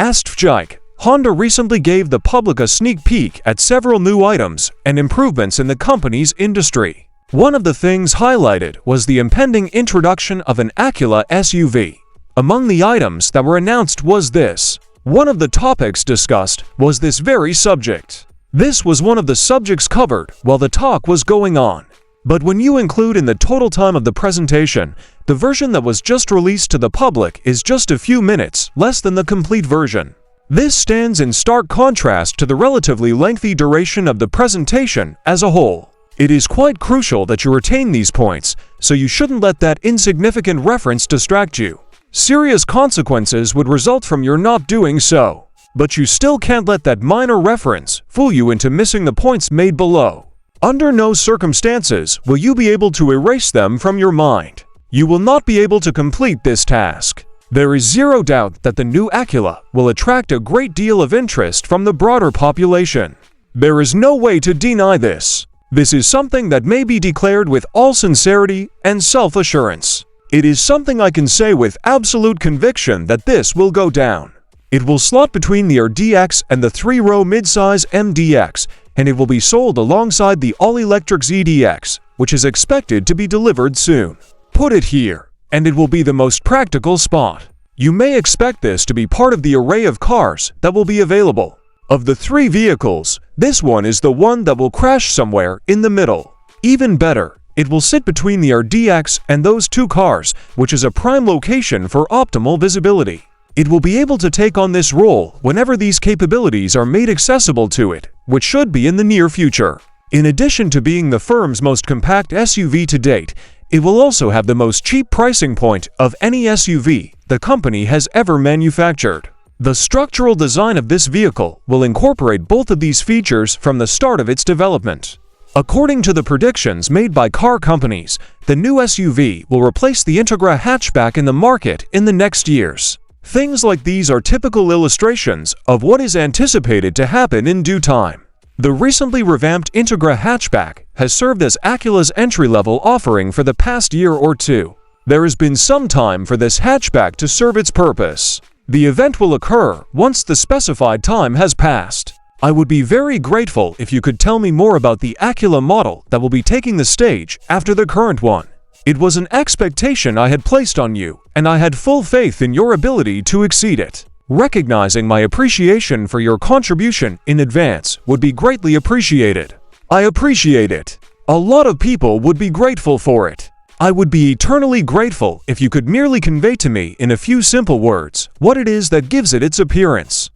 AutoCars. Honda recently gave the public a sneak peek at several new items and improvements in the company's industry. One of the things highlighted was the impending introduction of an Acura SUV. Among the items that were announced was this. One of the topics discussed was this very subject. This was one of the subjects covered while the talk was going on. But when you include in the total time of the presentation, the version that was just released to the public is just a few minutes less than the complete version. This stands in stark contrast to the relatively lengthy duration of the presentation as a whole. It is quite crucial that you retain these points, so you shouldn't let that insignificant reference distract you. Serious consequences would result from your not doing so. But you still can't let that minor reference fool you into missing the points made below. Under no circumstances will you be able to erase them from your mind. You will not be able to complete this task. There is zero doubt that the new Acura will attract a great deal of interest from the broader population. There is no way to deny this. This is something that may be declared with all sincerity and self-assurance. It is something I can say with absolute conviction that this will go down. It will slot between the ADX and the 3-row midsize MDX, and it will be sold alongside the all-electric ZDX, which is expected to be delivered soon. Put it here, and it will be the most practical spot. You may expect this to be part of the array of cars that will be available. Of the three vehicles, this one is the one that will crash somewhere in the middle. Even better, it will sit between the ADX and those two cars, which is a prime location for optimal visibility. It will be able to take on this role whenever these capabilities are made accessible to it, which should be in the near future. In addition to being the firm's most compact SUV to date, it will also have the most cheap pricing point of any SUV the company has ever manufactured. The structural design of this vehicle will incorporate both of these features from the start of its development. According to the predictions made by car companies, the new SUV will replace the Integra hatchback in the market in the next years. Things like these are typical illustrations of what is anticipated to happen in due time. The recently revamped Integra hatchback has served as Acura's entry-level offering for the past year or two. There has been some time for this hatchback to serve its purpose. The event will occur once the specified time has passed. I would be very grateful if you could tell me more about the Acura model that will be taking the stage after the current one. It was an expectation I had placed on you, and I had full faith in your ability to exceed it. Recognizing my appreciation for your contribution in advance would be greatly appreciated. I appreciate it. A lot of people would be grateful for it. I would be eternally grateful if you could merely convey to me in a few simple words what it is that gives it its appearance.